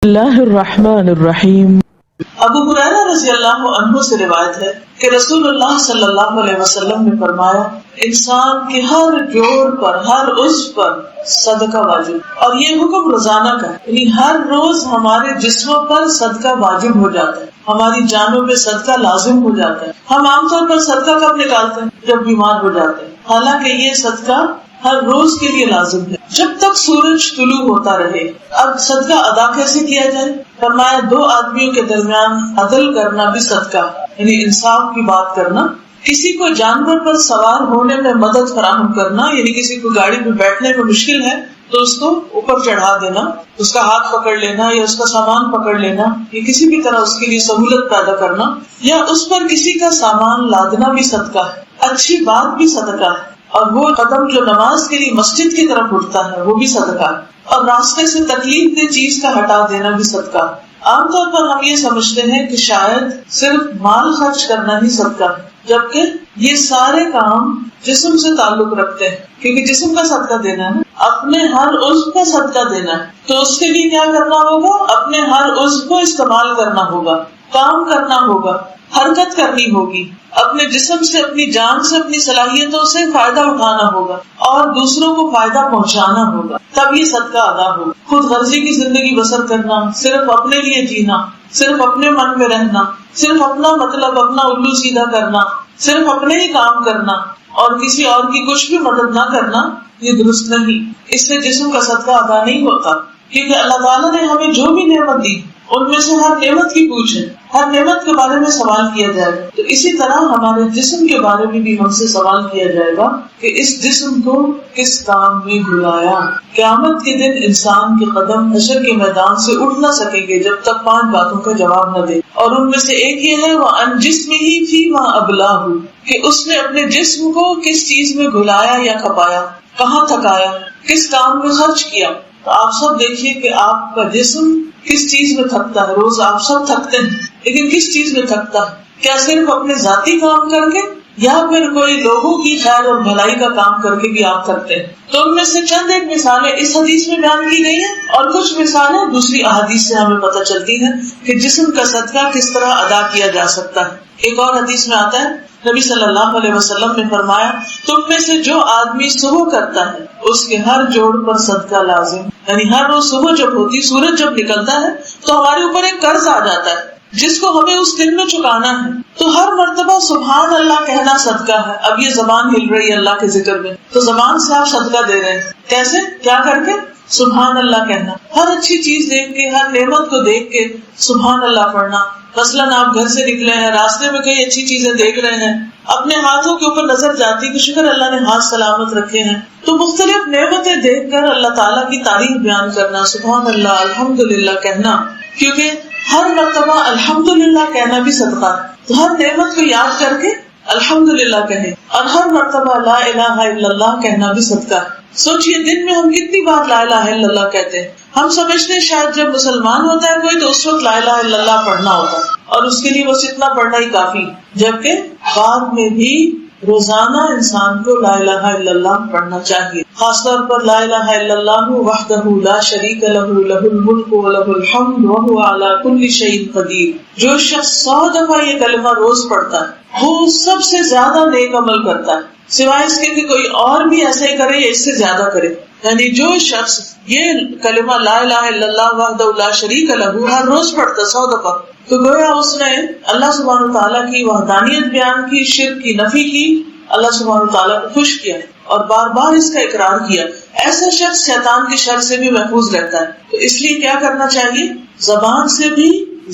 اللہ الرحمن الرحیم۔ ابو ہریرہ رضی اللہ عنہ سے روایت ہے کہ رسول اللہ صلی اللہ علیہ وسلم نے فرمایا، انسان کے ہر جوڑ پر، ہر عضو پر صدقہ واجب، اور یہ حکم روزانہ کا، یعنی ہر روز ہمارے جسموں پر صدقہ واجب ہو جاتا ہے، ہماری جانوں پہ صدقہ لازم ہو جاتا ہے۔ ہم عام طور پر صدقہ کب نکالتے ہیں؟ جب بیمار ہو جاتے ہیں، حالانکہ یہ صدقہ ہر روز کے لیے لازم ہے جب تک سورج طلوع ہوتا رہے۔ اب صدقہ ادا کیسے کیا جائے؟ فرمایا، دو آدمیوں کے درمیان عدل کرنا بھی صدقہ، یعنی انصاف کی بات کرنا، کسی کو جانور پر سوار ہونے میں مدد فراہم کرنا، یعنی کسی کو گاڑی میں بیٹھنے میں مشکل ہے تو اس کو اوپر چڑھا دینا، اس کا ہاتھ پکڑ لینا یا اس کا سامان پکڑ لینا، یا کسی بھی طرح اس کے لیے سہولت پیدا کرنا، یا اس پر کسی کا سامان لادنا بھی صدقہ ہے، اچھی بات بھی صدقہ ہے، اور وہ قدم جو نماز کے لیے مسجد کی طرف اٹھتا ہے وہ بھی صدقہ ہے، اور راستے سے تکلیف دہ چیز کا ہٹا دینا بھی صدقہ ہے۔ عام طور پر ہم یہ سمجھتے ہیں کہ شاید صرف مال خرچ کرنا ہی صدقہ ہے، جبکہ یہ سارے کام جسم سے تعلق رکھتے ہیں، کیونکہ جسم کا صدقہ دینا ہے، اپنے ہر عضو کا صدقہ دینا ہے، تو اس کے لیے کیا کرنا ہوگا؟ اپنے ہر عضو کو استعمال کرنا ہوگا، کام کرنا ہوگا، حرکت کرنی ہوگی، اپنے جسم سے، اپنی جان سے، اپنی صلاحیتوں سے فائدہ اٹھانا ہوگا اور دوسروں کو فائدہ پہنچانا ہوگا، تب یہ صدقہ ادا ہوگا۔ خود غرضی کی زندگی بسر کرنا، صرف اپنے لیے جینا، صرف اپنے من میں رہنا، صرف اپنا مطلب، اپنا الو سیدھا کرنا، صرف اپنے ہی کام کرنا اور کسی اور کی کچھ بھی مدد نہ کرنا، یہ درست نہیں۔ اس سے جسم کا صدقہ ادا نہیں ہوتا، کیونکہ اللہ تعالیٰ نے ہمیں جو بھی نعمت دی ان میں سے ہر نعمت کی پوچھ ہے، ہر نعمت کے بارے میں سوال کیا جائے گا، تو اسی طرح ہمارے جسم کے بارے میں بھی ہم سے سوال کیا جائے گا کہ اس جسم کو کس کام میں بلایا۔ قیامت کے دن انسان کے قدم حشر کے میدان سے اٹھ نہ سکیں گے جب تک 5 باتوں کا جواب نہ دے، اور ان میں سے ایک یہ ہے، وَأَنْ جِسْمِهِ فِيمَا أَبْلَاهُ، کہ اس نے اپنے جسم کو کس چیز میں گھلایا یا کھپایا، کہاں تھکایا، کس کام میں خرچ کیا۔ تو آپ سب دیکھیے کہ آپ کا جسم کس چیز میں تھکتا ہے۔ روز آپ سب تھکتے ہیں، لیکن کس چیز میں تھکتا ہے؟ کیا صرف اپنے ذاتی کام کر کے، یا پھر کوئی لوگوں کی خیر اور بھلائی کا کام کر کے بھی آپ تھکتے ہیں؟ تو ان میں سے چند ایک مثالیں اس حدیث میں بیان کی گئی ہیں، اور کچھ مثالیں دوسری احادیث سے ہمیں پتہ چلتی ہیں کہ جسم کا صدقہ کس طرح ادا کیا جا سکتا ہے۔ ایک اور حدیث میں آتا ہے، نبی صلی اللہ علیہ وسلم نے فرمایا، تم میں سے جو آدمی صبح کرتا ہے اس کے ہر جوڑ پر صدقہ لازم، یعنی ہر روز صبح جب ہوتی، سورج جب نکلتا ہے تو ہمارے اوپر ایک قرض آ جاتا ہے جس کو ہمیں اس دن میں چکانا ہے، تو ہر مرتبہ سبحان اللہ کہنا صدقہ ہے۔ اب یہ زبان ہل رہی ہے اللہ کے ذکر میں، تو زبان سے آپ صدقہ دے رہے ہیں، کیسے؟ کیا کر کے؟ سبحان اللہ کہنا، ہر اچھی چیز دیکھ کے، ہر نعمت کو دیکھ کے سبحان اللہ پڑھنا۔ مثلاً آپ گھر سے نکلے ہیں، راستے میں کئی اچھی چیزیں دیکھ رہے ہیں، اپنے ہاتھوں کے اوپر نظر جاتی کہ شکر اللہ نے ہاتھ سلامت رکھے ہیں، تو مختلف نعمتیں دیکھ کر اللہ تعالیٰ کی تعریف بیان کرنا، سبحان اللہ، الحمدللہ کہنا، کیونکہ ہر مرتبہ الحمدللہ کہنا بھی صدقہ ہے۔ تو ہر نعمت کو یاد کر کے الحمدللہ کہیں، اور ہر مرتبہ لا الہ الا اللہ کہنا بھی صدقہ ہے۔ سوچئے دن میں ہم کتنی بار لا الہ الا اللہ کہتے ہیں۔ ہم سمجھتے ہیں شاید جب مسلمان ہوتا ہے کوئی تو اس وقت لا الہ الا اللہ پڑھنا ہوتا ہے، اور اس کے لیے بس اتنا پڑھنا ہی کافی، جبکہ بعد میں بھی روزانہ انسان کو لا الہ الا اللہ پڑھنا چاہیے۔ خاص طور پر لا الہ الا اللہ وحدہ لا شریک لہ لہ الملک ولہ الحمد وہو علی کل شیء قدیر۔ جو شخص 100 دفعہ یہ کلمہ روز پڑھتا ہے وہ سب سے زیادہ نیک عمل کرتا ہے، سوائے اس کے کہ کوئی اور بھی ایسا ہی کرے یا اس سے زیادہ کرے۔ یعنی جو شخص یہ کلمہ لا الہ الا اللہ وحدہ لا شریک لہ ہر روز پڑھتا 100 دفعہ، تو گویا اس نے اللہ سبحانہ وتعالیٰ کی وحدانیت بیان کی، شرک کی نفی کی، اللہ سبحانہ وتعالیٰ کو خوش کیا اور بار بار اس کا اقرار کیا۔ ایسا شخص شیطان کی شر سے بھی محفوظ رہتا ہے۔ تو اس لیے کیا کرنا چاہیے؟ زبان سے بھی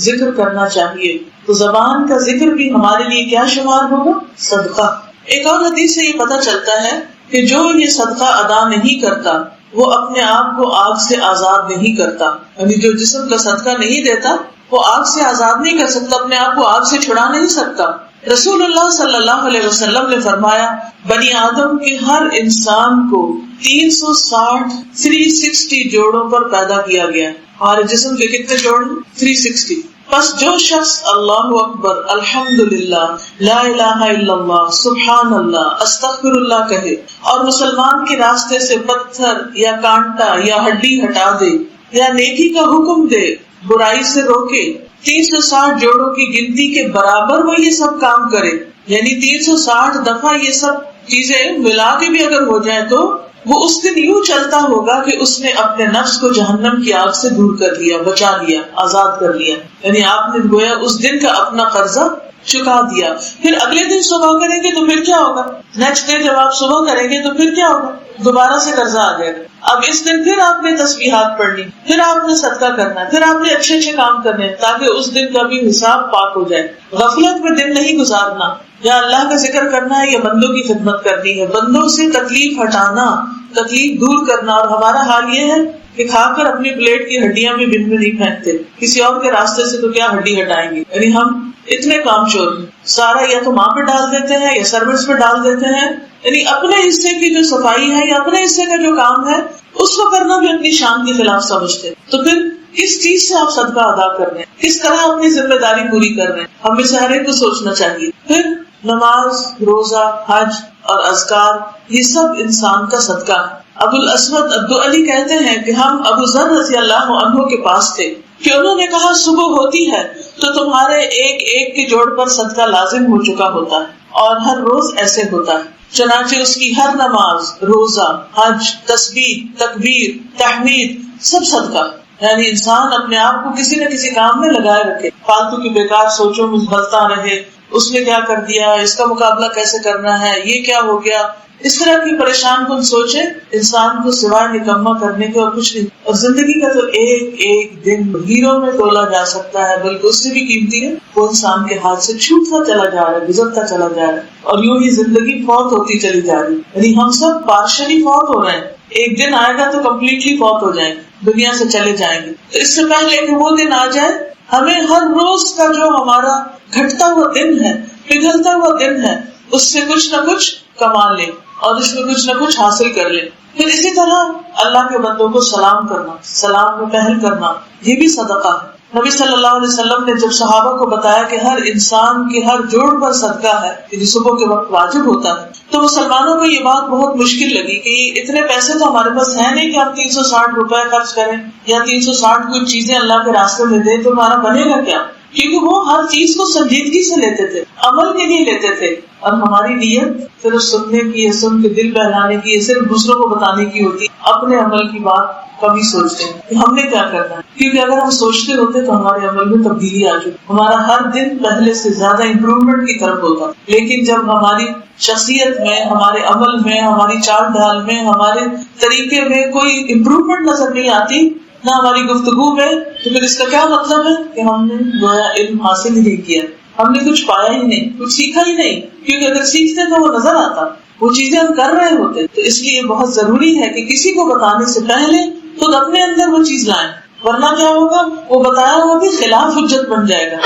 ذکر کرنا چاہیے۔ تو زبان کا ذکر بھی ہمارے لیے کیا شمار ہوگا؟ صدقہ۔ ایک اور حدیث سے یہ پتہ چلتا ہے کہ جو یہ صدقہ ادا نہیں کرتا وہ اپنے آپ کو آگ سے آزاد نہیں کرتا، یعنی جو جسم کا صدقہ نہیں دیتا وہ آگ سے آزاد نہیں کر سکتا، اپنے آپ کو آگ سے چھڑا نہیں سکتا۔ رسول اللہ صلی اللہ علیہ وسلم نے فرمایا، بنی آدم کے ہر انسان کو 360 جوڑوں پر پیدا کیا گیا ہے۔ ہمارے جسم کے کتنے جوڑ ہیں؟ 360۔ پس جو شخص اللہ اکبر، الحمدللہ، لا الہ الا اللہ، سبحان اللہ، استغفر اللہ کہے اور مسلمان کے راستے سے پتھر یا کانٹا یا ہڈی ہٹا دے یا نیکی کا حکم دے، برائی سے روکے, 360 جوڑوں کی گنتی کے برابر وہ یہ سب کام کرے, یعنی 360 دفعہ یہ سب چیزیں ملا کے بھی اگر ہو جائے تو وہ اس دن یوں چلتا ہوگا کہ اس نے اپنے نفس کو جہنم کی آگ سے دور کر لیا, بچا لیا, آزاد کر لیا. یعنی آپ نے گویا اس دن کا اپنا قرضہ چکا دیا. پھر اگلے دن صبح کریں گے تو پھر کیا ہوگا؟ نیکسٹ ڈے جب آپ صبح کریں گے تو پھر کیا ہوگا؟ دوبارہ سے قرضہ آ جائے گا. اب اس دن پھر آپ نے تسبیحات پڑھنی, پھر آپ نے صدقہ کرنا ہے, پھر آپ نے اچھے اچھے کام کرنے ہیں تاکہ اس دن کا بھی حساب پاک ہو جائے. غفلت میں دن نہیں گزارنا, یا اللہ کا ذکر کرنا ہے یا بندوں کی خدمت کرنی ہے, بندوں سے تکلیف ہٹانا, تکلیف دور کرنا. اور ہمارا حال یہ ہے کہ کھا کر اپنی پلیٹ کی ہڈیاں بھی بن میں نہیں پھینکتے, کسی اور کے راستے سے تو کیا ہڈی ہٹائیں گے. یعنی ہم اتنے کام چور ہیں, سارا یا تو ماں پہ ڈال دیتے ہیں یا سروس پہ ڈال دیتے ہیں. یعنی اپنے حصے کی جو صفائی ہے یا اپنے حصے کا جو کام ہے اس کو کرنا بھی اپنی شان کے خلاف سمجھتے ہیں. تو پھر کس چیز سے آپ صدقہ ادا کر رہے ہیں, کس طرح اپنی ذمہ داری پوری کر رہے ہیں, ہمیں سے ہر ایک کو سوچنا چاہیے. پھر نماز, روزہ, حج اور اذکار یہ سب انسان کا صدقہ ہے. ابو الاسود الدؤلی کہتے ہیں کہ ہم ابو ذر رضی اللہ عنہ کے پاس تھے کہ انہوں نے کہا صبح ہوتی ہے تو تمہارے ایک ایک کے جوڑ پر صدقہ لازم ہو چکا ہوتا ہے اور ہر روز ایسے ہوتا ہے. چنانچہ اس کی ہر نماز, روزہ, حج, تسبیح, تکبیر, تحمید سب صدقہ. یعنی انسان اپنے آپ کو کسی نہ کسی کام میں لگائے رکھے, فالتو کی بیکار سوچوں میں بھرتا رہے, اس نے کیا کر دیا, اس کا مقابلہ کیسے کرنا ہے, یہ کیا ہو گیا, اس طرح کی پریشان کن سوچے انسان کو سوائے نکما کرنے کے اور کچھ نہیں. اور زندگی کا تو ایک ایک دن ہیروں میں تولا جا سکتا ہے, بلکہ اس سے بھی قیمتی ہے, وہ انسان کے ہاتھ سے چھوٹتا چلا جا رہا ہے, گزرتا چلا جا رہا ہے, اور یوں ہی زندگی فوت ہوتی چلی جا رہی ہے. یعنی ہم سب پارشلی فوت ہو رہے ہیں, ایک دن آئے گا تو کمپلیٹلی فوت ہو جائیں گے, دنیا سے چلے جائیں گے. تو اس سے پہلے کہ وہ دن آ جائے ہمیں ہر روز کا جو ہمارا گھٹتا ہوا دن ہے, پگھلتا ہوا دن ہے, اس سے کچھ نہ کچھ کما لیں اور اس میں کچھ نہ کچھ حاصل کر لیں. پھر اسی طرح اللہ کے بندوں کو سلام کرنا, سلام میں پہل کرنا, یہ بھی صدقہ ہے. نبی صلی اللہ علیہ وسلم نے جب صحابہ کو بتایا کہ ہر انسان کے ہر جوڑ پر صدقہ ہے, یعنی صبح کے وقت واجب ہوتا ہے, تو مسلمانوں کو یہ بات بہت مشکل لگی کہ اتنے پیسے تو ہمارے پاس ہے نہیں کہ ہم 360 روپے خرچ کریں یا 360 کچھ چیزیں اللہ کے راستے میں دیں, تو ہمارا بنے گا کیا؟ کیونکہ وہ ہر چیز کو سنجیدگی سے لیتے تھے, عمل کے لیے لیتے تھے. اور ہماری نیت صرف سننے کی ہے, سن کے دل بہلانے کی ہے, صرف دوسروں کو بتانے کی ہوتی, اپنے عمل کی بات کبھی سوچتے ہیں کہ ہم نے کیا کرنا ہے. کیونکہ اگر ہم سوچتے ہوتے تو ہمارے عمل میں تبدیلی آ چکی, ہمارا ہر دن پہلے سے زیادہ امپروومنٹ کی طرف ہوتا. لیکن جب ہماری شخصیت میں, ہمارے عمل میں, ہماری چال ڈھال میں, ہمارے طریقے میں کوئی امپروومنٹ نظر نہیں آتی, نہ ہماری گفتگو میں, تو پھر اس کا کیا مطلب ہے کہ ہم نے گویا علم حاصل ہی نہیں کیا, ہم نے کچھ پایا ہی نہیں, کچھ سیکھا ہی نہیں. کیونکہ اگر سیکھتے تو وہ نظر آتا, وہ چیزیں ہم کر رہے ہوتے. تو اس لیے بہت ضروری ہے کہ کسی کو بتانے سے پہلے خود اپنے اندر وہ چیز لائیں, ورنہ کیا ہوگا, وہ بتایا ہوا بھی خلاف حجت بن جائے گا,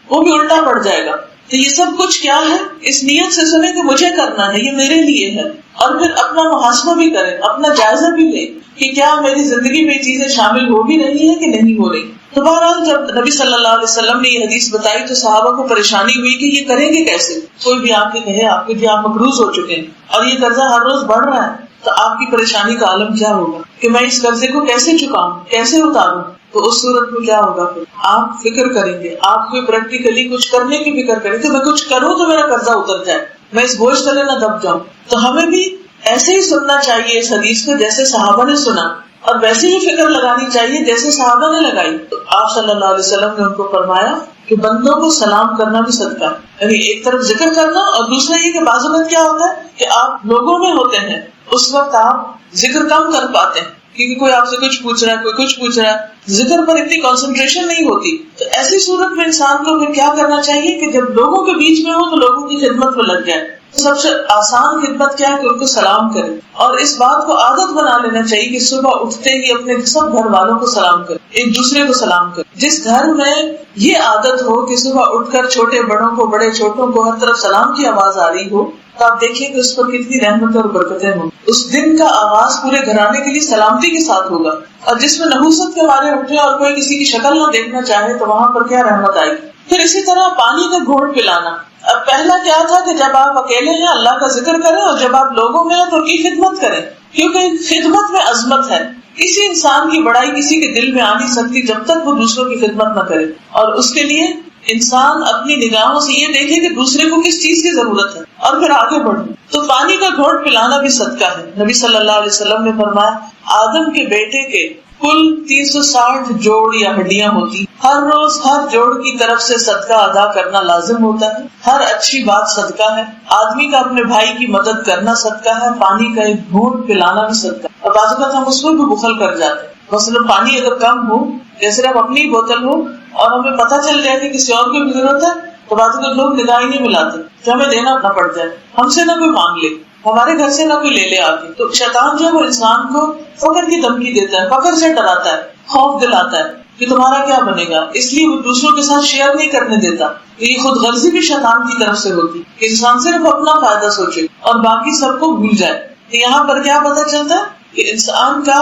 وہ بھی الٹا پڑ جائے گا. تو یہ سب کچھ کیا ہے, اس نیت سے سنیں کہ مجھے کرنا ہے, یہ میرے لیے ہے, اور پھر اپنا محاسبہ بھی کریں, اپنا جائزہ بھی لیں کہ کیا میری زندگی میں چیزیں شامل ہو بھی رہی ہیں کہ نہیں ہو رہی. تو بہرحال جب نبی صلی اللہ علیہ وسلم نے یہ حدیث بتائی تو صحابہ کو پریشانی ہوئی کہ یہ کریں گے کیسے. کوئی بھی آپ کے کہے آپ کے جی آپ مقروض ہو چکے ہیں اور یہ قرضہ ہر روز بڑھ رہا ہے, تو آپ کی پریشانی کا عالم کیا ہوگا کہ میں اس قرضے کو کیسے چکاؤں, کیسے اتاروں. تو اس صورت میں کیا ہوگا, پھر آپ فکر کریں گے, آپ کو پریکٹیکلی کچھ کرنے کی فکر کریں کہ میں کچھ کروں تو میرا قرضہ اتر جائے, میں اس بوجھ تلے نہ دب جاؤں. تو ہمیں بھی ایسے ہی سننا چاہیے اس حدیث کو جیسے صحابہ نے سنا, اور ویسے ہی فکر لگانی چاہیے جیسے صحابہ نے لگائی. تو آپ صلی اللہ علیہ وسلم نے ان کو فرمایا کہ بندوں کو سلام کرنا بھی صدقہ ہے. یعنی ایک طرف ذکر کرنا, اور دوسرا یہ کہ بعض اوقات کیا ہوتا ہے کہ آپ لوگوں میں ہوتے ہیں, اس وقت آپ ذکر کم کر پاتے ہیں کیونکہ کوئی آپ سے کچھ پوچھ رہا ہے, کوئی کچھ پوچھ رہا ہے, ذکر پر اتنی کنسنٹریشن نہیں ہوتی. تو ایسی صورت میں انسان کو پھر کیا کرنا چاہیے کہ جب لوگوں کے بیچ میں ہو تو لوگوں کی خدمت میں لگ جائے. سب سے آسان خدمت کیا ہے کہ ان کو سلام کرے, اور اس بات کو عادت بنا لینا چاہیے کہ صبح اٹھتے ہی اپنے سب گھر والوں کو سلام کرے, ایک دوسرے کو سلام کرے. جس گھر میں یہ عادت ہو کہ صبح اٹھ کر چھوٹے بڑوں کو, بڑے چھوٹوں کو ہر طرف سلام کی آواز آ رہی ہو, تو آپ دیکھیے کہ اس پر کتنی رحمت اور برکتیں ہوں. اس دن کا آغاز پورے گھرانے کے لیے سلامتی کے ساتھ ہوگا. اور جس میں نحوست کے مارے اٹھے اور کوئی کسی کی شکل نہ دیکھنا چاہے تو وہاں پر کیا رحمت آئے گی. پھر اسی طرح پانی کا گھونٹ پلانا. اب پہلا کیا تھا کہ جب آپ اکیلے ہیں اللہ کا ذکر کریں, اور جب آپ لوگوں میں ہیں تو کی خدمت کریں, کیونکہ خدمت میں عظمت ہے. کسی انسان کی بڑائی کسی کے دل میں آ نہیں سکتی جب تک وہ دوسروں کی خدمت نہ کرے، اور اس کے لیے انسان اپنی نگاہوں سے یہ دیکھے کہ دوسرے کو کس چیز کی ضرورت ہے اور پھر آگے بڑھے۔ تو پانی کا گھونٹ پلانا بھی صدقہ ہے۔ نبی صلی اللہ علیہ وسلم نے فرمایا آدم کے بیٹے کے کل 360 جوڑ یا ہڈیاں ہوتی، ہر روز ہر جوڑ کی طرف سے صدقہ ادا کرنا لازم ہوتا ہے، ہر اچھی بات صدقہ ہے، آدمی کا اپنے بھائی کی مدد کرنا صدقہ ہے، پانی کا ایک گھونٹ پلانا بھی صدقہ ہے۔ اور بعض اوقات ہم اس میں بھی بخل کر جاتے ہیں، مثلا پانی اگر کم ہو، جیسے اب اپنی بوتل ہو اور ہمیں پتہ چل جائے کہ کسی اور کو بھی ضرورت ہے، تو بعض اوقات لوگ نگاہ ہی نہیں ملاتے کہ ہمیں دینا نہ پڑ جائے، ہم سے نہ کوئی مانگ لے، ہمارے گھر سے نہ کوئی لے لے آتے۔ تو شیطان جو ہے وہ انسان کو فقر کی دھمکی دیتا ہے، فقر سے ڈراتا ہے، خوف دلاتا ہے کہ تمہارا کیا بنے گا، اس لیے وہ دوسروں کے ساتھ شیئر نہیں کرنے دیتا۔ یہ خود غرضی بھی شیطان کی طرف سے ہوتی کہ انسان صرف اپنا فائدہ سوچے اور باقی سب کو بھول جائے۔ تو یہاں پر کیا پتہ چلتا ہے کہ انسان کا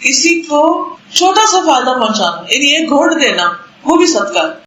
کسی کو چھوٹا سا فائدہ پہنچانا، یعنی ایک گھونٹ دینا، وہ بھی صدقہ ہے۔